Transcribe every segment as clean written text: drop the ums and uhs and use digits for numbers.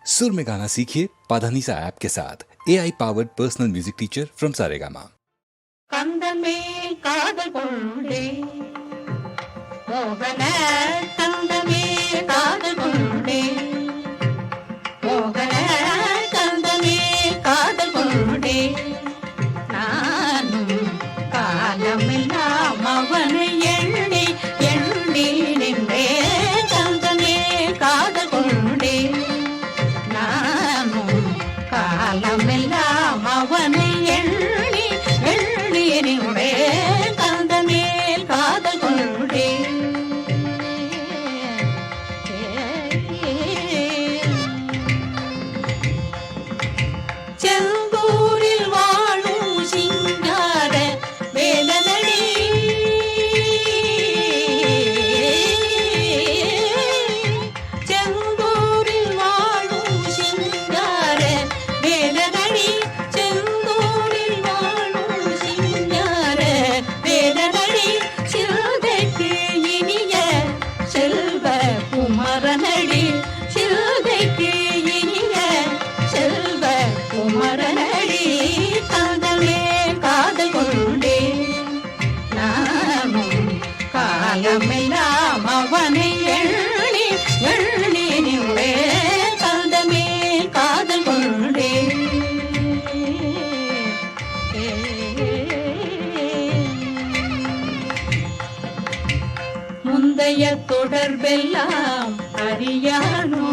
सुर में गाना सीखिए पाधानीसा ऐप के साथ AI powered personal music teacher from Saregama. கந்தமேல் காதல் கொண்டே மோகன கந்தமேல் காதல் கொண்டே மோகன கந்தமேல் காதல் கொண்டே நானும் காலமெல்லாம் அவனை எண்ணி எண்ணி நின்றே கந்தமேல் காதல் கொண்டே நானும் காலமெல்லாம் அவனை எண்ணி எண்ணி நின்றே கந்தமேல் காதல் கொண்டே செந்தூரில் வாழும் சிங்கார வேலனடி செந்தூரில் வாழும் சிங்கார வேலனடி செந்தூரில் வாழும் சிங்கார வேலனடி சிறுதைக்கு இனிய செல்வ குமரனடி சிறுதைக்கு இனிய செல்வ குமரனடி காதலே காதல் கொண்டே நானும் காலமெல்லாம் அவனை எண்ணி எண்ணி நின்றே காதமே காதல் கொண்டே முந்தைய தொடர்பெல்லாம் அறியானோ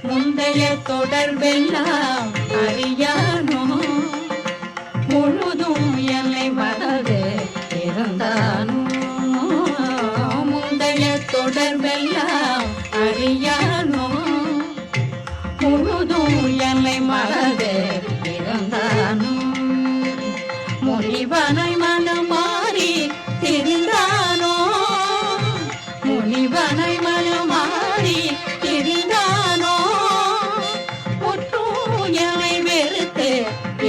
முந்தைய தொடர்பெல்லாம் அறியானோ முழுதும் என்னை மறந்து இருந்தானோ முந்தைய தொடர்பெல்லாம் அறியானோ முழுதும் என்னை மறந்து இருந்தானோ முனிவனை மனம் மாறி திரிந்தானோ முனிவனை மனம் மாறி திரிந்தானோ முற்றூயனை வெறுத்து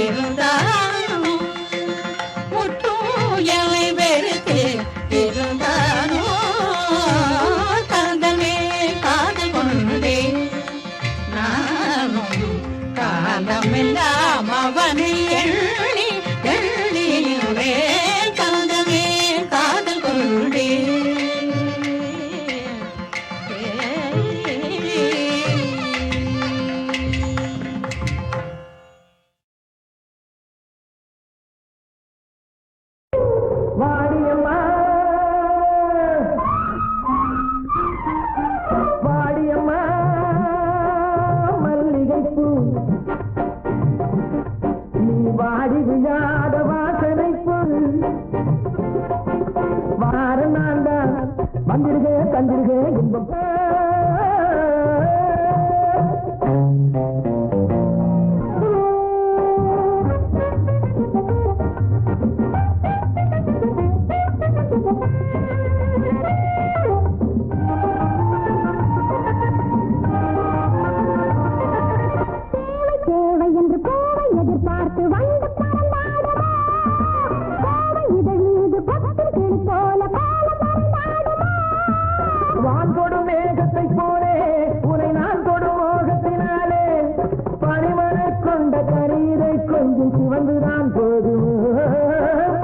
இருந்தானோ முற்றூயனை வெறுத்து இருந்தானோ காதலே காதல் கொண்டே நானும் காலமெல்லாம் அவனை எண்ணி எண்ணி நின்றே காதலே காதல் கொண்டே வாடியம்மா வாடியம்மா மல்லிகைப்பூ நீ வாடி விழாத வாசனைப்பூ வார நான்தான் வந்திருகே தந்திருகே இன்பம் தேவை என்று கோவை எதிர்பார்த்து வந்து பறந்தாடுமா கோவை இதழ் மீது பத்தில் கிளி போல பால பறந்தாடுமா வான் தொடும் மேகத்தை போலே உனை நான் தொடும் மோகத்தினாலே பனிமனை கொண்ட கரீரை கொஞ்சம் சிவந்துதான் போதும்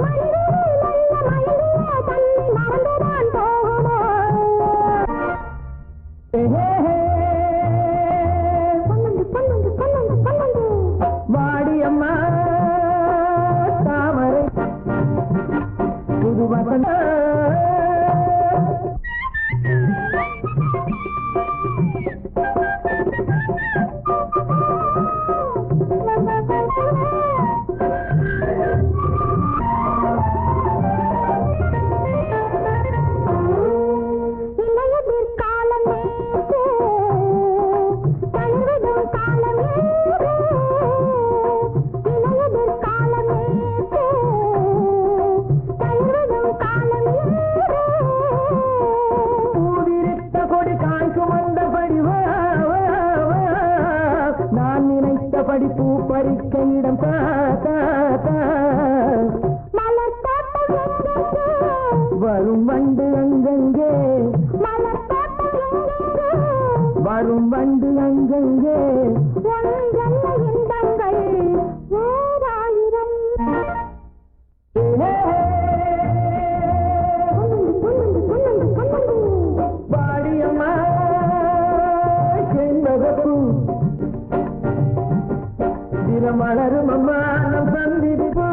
மயிலே நல்ல மயிலே தன்னை மறந்துதான் போகுமோ பொன்னண்டு பொன்னண்டு பொன்னண்டு பொன்னண்டு வாடியம்மா தாமரை புது வசந்த இளையதிர் காலம் நேற்று தழுவிடும் காலம் நேற்று இளையதிர் காலம் நேற்று தழுவிடும் காலம் நேற்று பூவிரித்த கொடி காய் சுமந்தபடி வா, வா, வா. நான் நினைத்தபடி பூ பறிக்க இடம் தா, தா, தா. மலர் தோட்டம் எங்கெங்கே வரும் வண்டு அங்கங்கே மலர் தோட்டம் எங்கெங்கே வரும் வண்டு அங்கங்கே ஒன்றல்ல இன்பங்கள் ஓராயிரம். பாடியம்மா செண்பகப்பூ தினம் வளரும் அம்மா நம் சந்திப்பு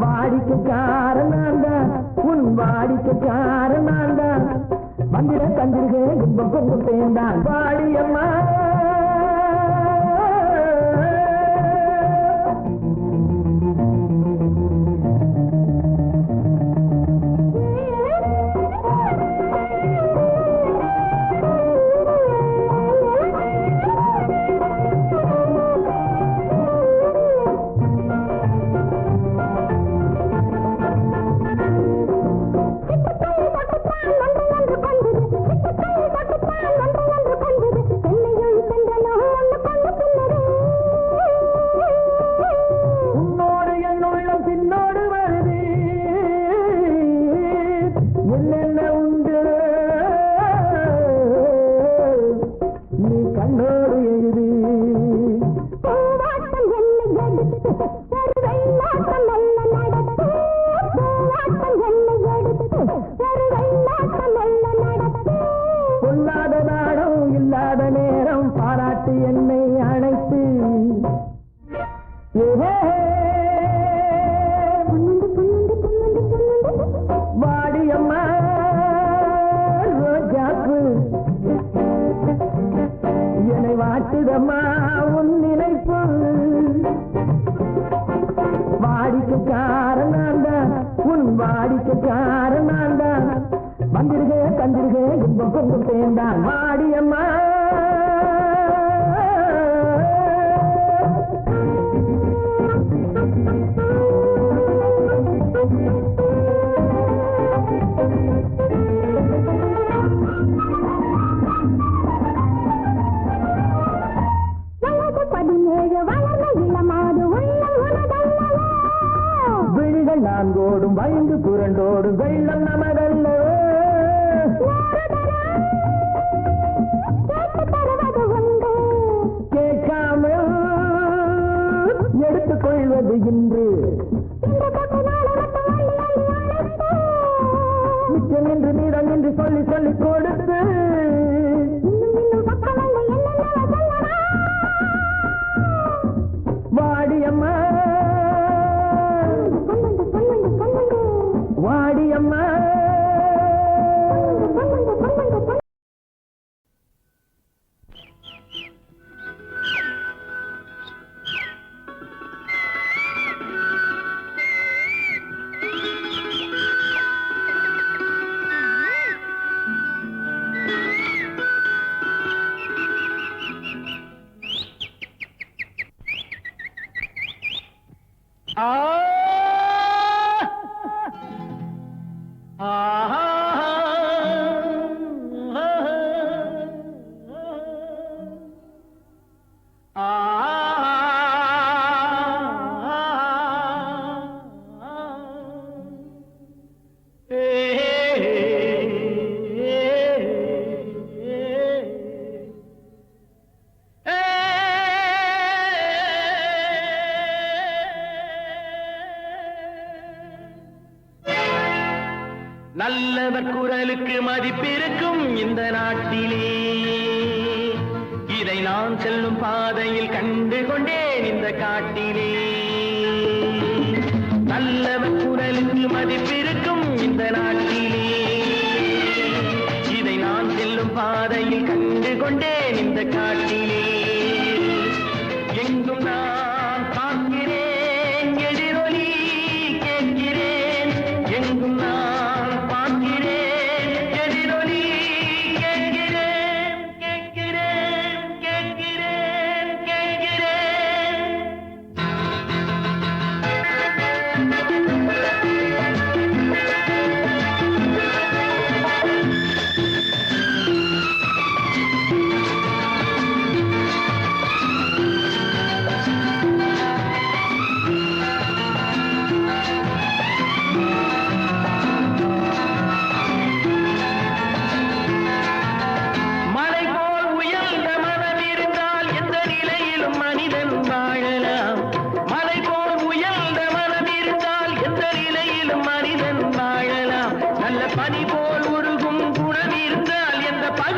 வாடிக்கைக்காரனாண்டா உன் வாடிக்கைக்காரனாண்டா வந்திட தந்திருக இன்பம் கொண்டு சேர்ந்தான் பாடியம்மா வாடியம்மா ரோஜாப்பு என்னை வாட்டுதம்மா உன் நினைப்பு வாடிக்கைக்காரனாண்டா உன் வாடிக்கைக்காரனாண்டா வந்திருக தந்திருக இன்பம் கொண்டு சேர்ந்தான் வாடியம்மா விழிகள் நான்கோடும் வயந்து புரண்டோடும் வெள்ளம் நமதல்ல கேட்காமல் எடுத்துக் கொள்வது இன்று மிச்சம் என்று மீதம் என்று சொல்லி சொல்லி கொடுத்து வாடியம்மா வாடியம்மா நல்லவர் குரலுக்கு மதிப்பிருக்கும் இந்த நாட்டிலே இதை நான் செல்லும் பாதையில் கண்டு கொண்டேன் இந்த காட்டிலே நல்லவர் குரலுக்கு மதிப்பிருக்கும் இந்த நாட்டிலே இதை நான் செல்லும் பாதையில் கண்டு கொண்டேன் இந்த காட்டிலே எங்கும் நான் பார்க்கிறேன் எதிரொலி கேட்கிறேன் எங்கும் நான்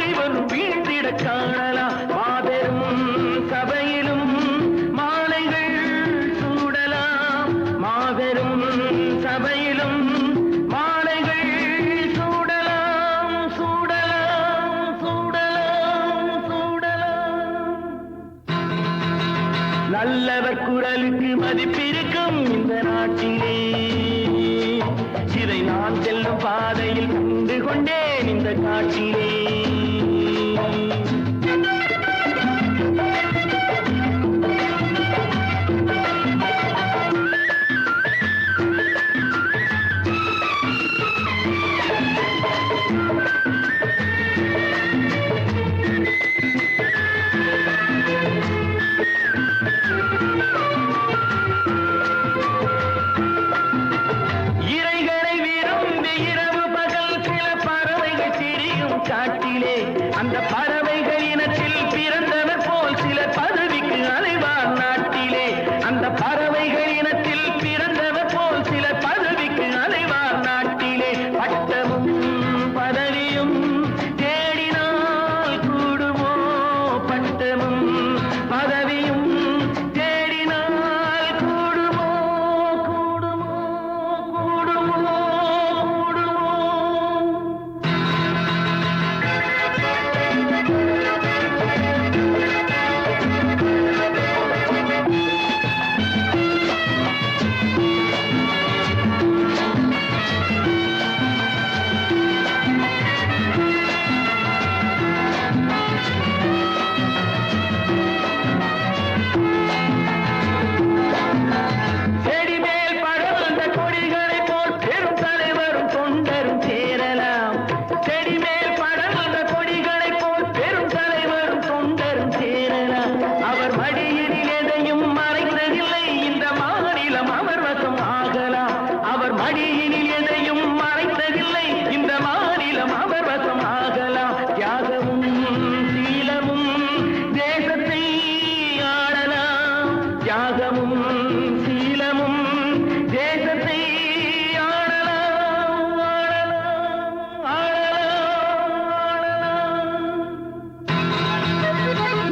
பகைவரும் வீழ்ந்திட காணலாம் மாபெரும் சபையிலும் மாலைகள் சூடலாம் மாபெரும் சபையிலும் மாலைகள் சூடலாம் சூடலாம் சூடலாம் சூடலாம் நல்லவர் குரலுக்கு மதிப்பிருக்கும் இந்த நாட்டிலே இதை நான் செல்லும் பாதையில் கண்டு கொண்டேன் இந்த காட்சியிலே இறைகளை விரும்பி இரவு பகல் சில பறவைகள் திரியும் காட்டிலே அந்த பறவைகள் இனத்தில் பிறந்தவர் போல் சில பதவிக்கு அலைவார் நாட்டிலே அந்த பறவைகள் இனத்தில் பிறந்தவர் போல் சில பதவிக்கு அலைவார் நாட்டிலே பட்டமும் பதவியும் தேடினால் கூடுமோ பட்டமும் பதவியும் தேடினால் கூடுமோ கூடுமோ கூடுமோ கூடுமோ செடி மேல் படர்ந்த கொடிகளை போல் பெரும் தலைவரும் தொண்டரும் சேரலாம் செடி மேல் படர்ந்த கொடிகளை போல் பெரும் தலைவரும் தொண்டரும் சேரலாம் அவர் மடியினில் எதையும் மறைந்ததில்லை இந்த மாநிலம் அவர் வசம் ஆகலாம் அவர் மடியினில் எதையும் மறைந்ததில்லை இந்த மாநிலம் அவர் வசம் ஆகலாம் தியாகமும் சீலமும் தேசத்தை ஆளலாம் தியாகமும் சீலமும் தேசத்தை ஆளலாம் ஆளலாம் ஆளலாம்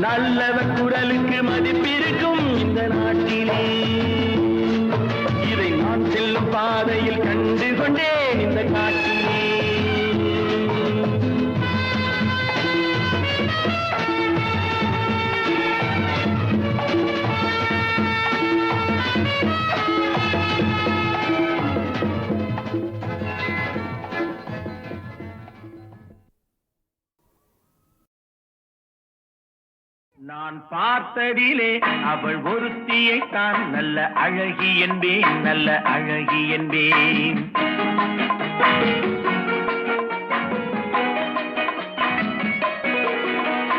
நல்லவர் குரலுக்கு மதிப்பிருக்கும் இந்த நாட்டிலே இதை நான் செல்லும் பாதையில் கண்டு கொண்டேன் இந்த காட்டிலே நான் பார்த்ததிலே அவள் ஒருத்தியை தான் நல்ல அழகி என்பேன் நல்ல அழகி என்பேன்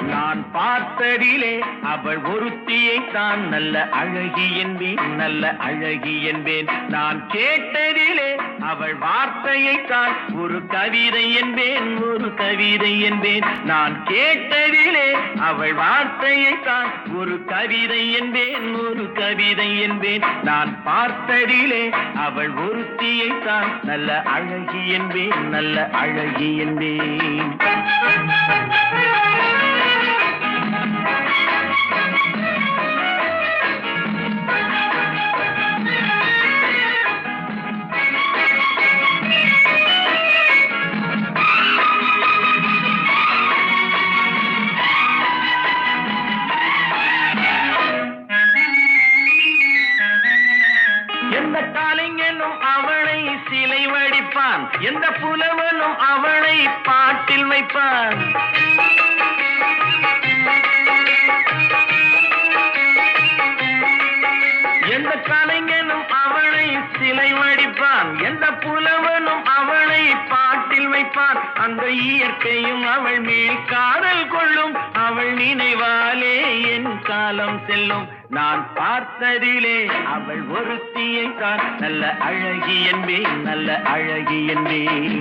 நான் பார்த்ததிலே அவள் ஒருத்தியை தான் நல்ல அழகி என்பேன் நல்ல அழகி என்பேன் நான் கேட்டதிலே அவள் வார்த்தையை தான் ஒரு கவிதை என்பேன் ஒரு கவிதை என்பேன் நான் கேட்டதிலே அவள் வார்த்தையை தான் ஒரு கவிதை என்பேன் ஒரு கவிதை என்பேன் நான் பார்த்ததிலே அவள் ஒருத்தியை தான் நல்ல அழகி என்பேன் நல்ல அழகி என்பேன் எந்த காலைஞனும் அவளை சிலை வடிப்பான் எந்த புலவனும் அவளை பாட்டில் வைப்பான் எந்த கலைஞனும் அவளை சிலை வடிப்பான் எந்த புலவனும் அவளை பாட்டில் வைப்பான் அந்த இயற்கையும் அவள் மேல் காதல் கொள்ளும் அவள் நினைவாலே என் காலம் செல்லும் நான் பார்த்ததிலே அவள் ஒருத்தியை தான் நல்ல அழகி என்பேன் நல்ல அழகி என்பேன்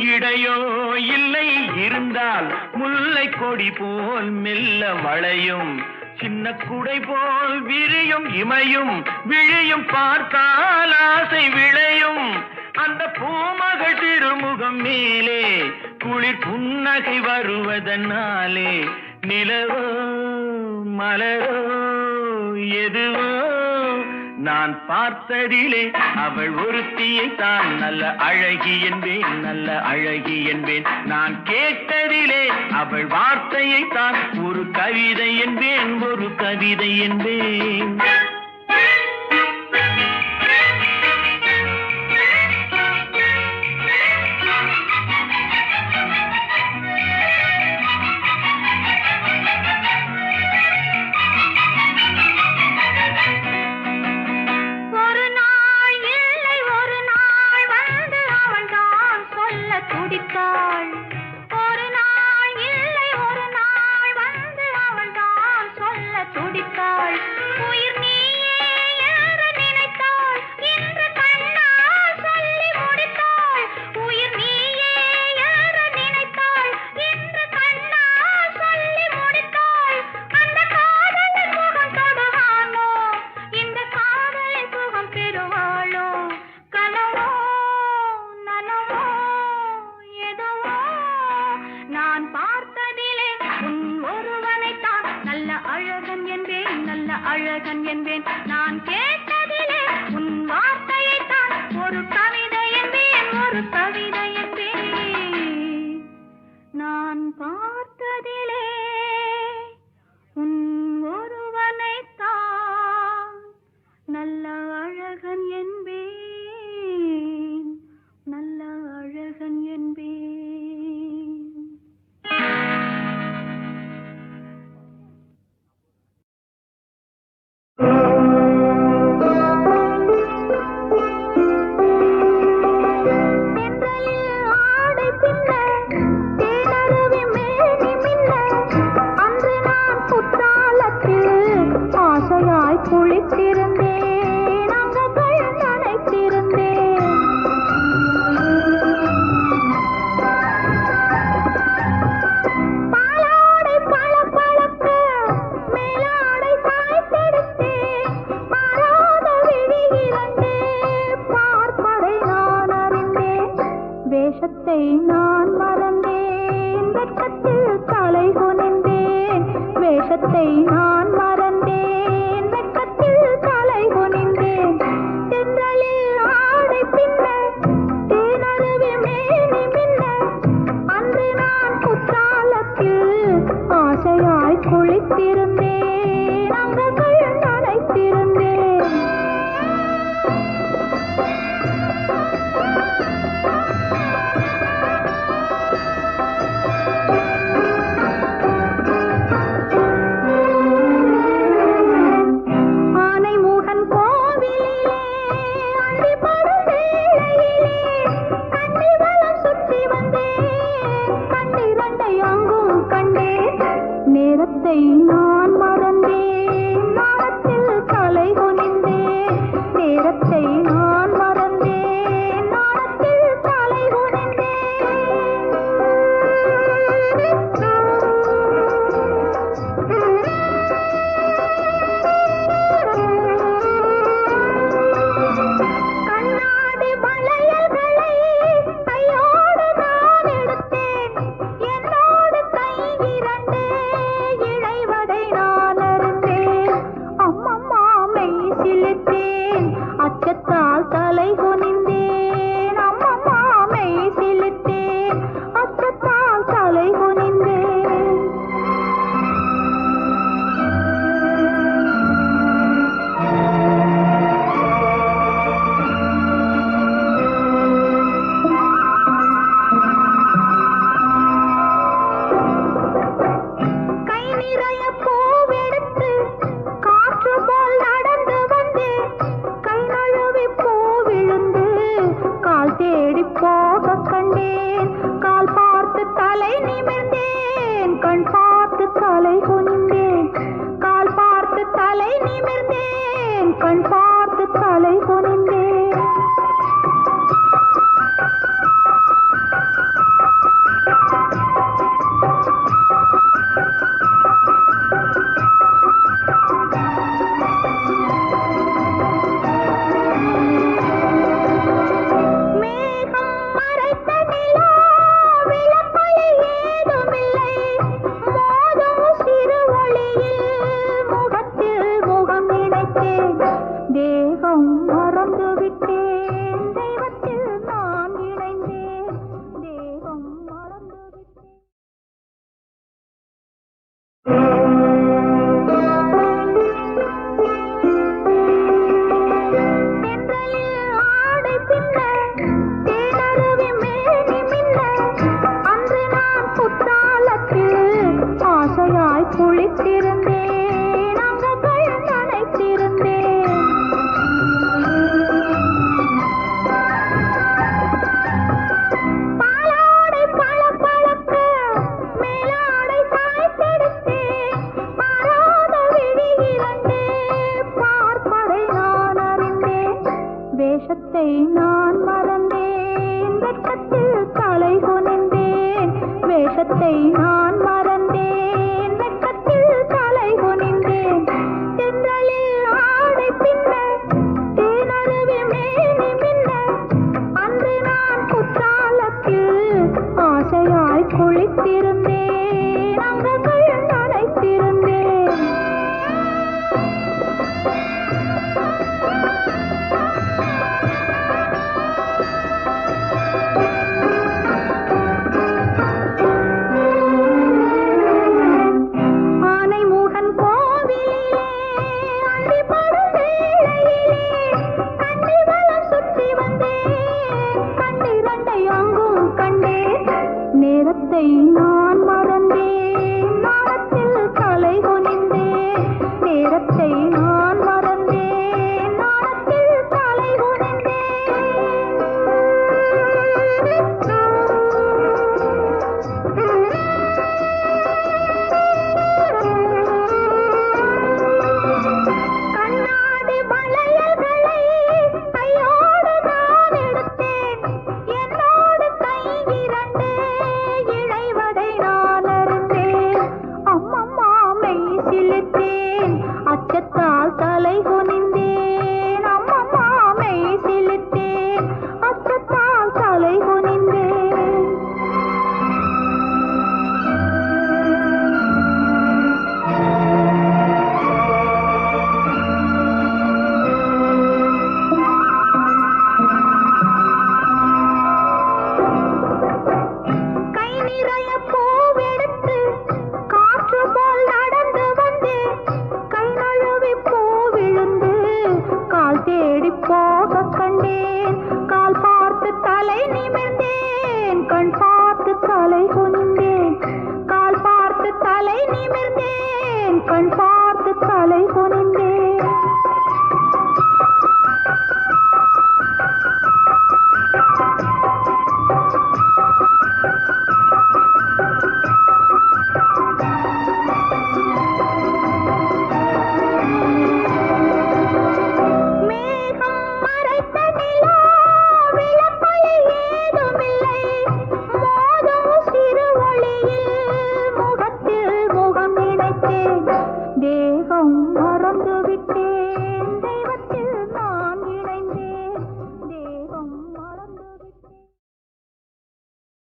இடையோ இல்லை இருந்தால் முல்லை கொடி போல் மெல்ல வளையும், சின்ன குடை போல் விரியும் இமையும் விழியும் பார்த்தால் ஆசை விளையும். அந்த பூமகள் திருமுகம் மேலே குளிர் புன்னகை வருவதனாலே நிலவோ மலரோ எதுவோ நான் பார்த்ததிலே அவள் ஒருத்தியை தான் நல்ல அழகி என்பேன், நல்ல அழகி என்பேன். நான் கேட்டதிலே அவள் வார்த்தையை தான் ஒரு கவிதை என்பேன், ஒரு கவிதை என்பேன். அழகன் என்பேன், நான் கேட்டதிலே உன் வார்த்தையை தான் ஒரு கவிதை என்பேன், ஒரு கவிதை என்பேன். நான் பார்த்ததிலே உன் ஒருவனைத்தான் நல்ல அழகன் என்பேன், நல்ல அழகன் என்பேன். குளித்திருந்தேன், அங்ககள் நனைத்திருந்தேன். பாலாடை பளபளக்க மேலாடை சாய்த்தெடுத்தேன், மாறாத விழி இரண்டே பார்ப்பதை நான் அறிந்தேன். வேஷத்தை நான் மறந்தேன், வெட்கத்தில் தலை குனிந்தேன். வேஷத்தை நான் மறந்தேன், குளித்திருந்தேன், அங்ககள் நனைத்திருந்தேன். ஆனைமுகன் கோவிலிலே அண்டிப்படும் வேளையிலே கண்ணிவலம் சுற்றி வந்தேன், கண்ணிரண்டை அங்கும் கண்டேன். நேரத்தை நான் மறந்தேன், நாணத்தில் தலை குனிந்தேன். நேரத்தை நான் மறந்தேன், நாணத்தில் தலை கண்ணாடி வளையல்களை கையோடு நான் எடுத்தேன், என்னோடு கை இரண்டு இழைவதை நான் அறிந்தேன். அம்மம்மா மெய் சிலித்தேன், அச்சத்தால் தலை குனிந்தேன். அம்மம்மா மெய் சிலித்தேன், அச்சத்தால் தலை குனிந்தேன். கை நிறைய பூவெடுத்து காற்று போல் நடந்து வந்தேன், கை நழுவி பூ விழுந்து கால் தேடி போக கண்டேன். கால் பார்த்து தலை நிமிர்ந்தேன், கண் பார்த்து தலை குனிந்தேன். கால் பார்த்து தலை நிமிர்ந்தேன், கண் பார்த்து தலை குனிந்தேன். நேசத்தை நான் மறந்தேன், வெட்கத்தில் தலை குனிந்தேன். வேஷத்தை நான் மறந்தேன், வெட்கத்தில் தலை குனிந்தேன். தென்றலில் ஆடை பின்ன, தேனருவி மேனி மின்ன, அன்று நான் குற்றாலத்தில் ஆசையாய் குளித்திருந்தேன், அங்கங்கள் நனைத்திருந்தேன். ஆனைமுகன் கோவிலிலே அள்ளிப்படும் வேளையிலே கன்னிவலம் சுற்றி வந்தேன், கண்ணிரண்டை அங்கும் கண்டேன். நேரத்தை நான்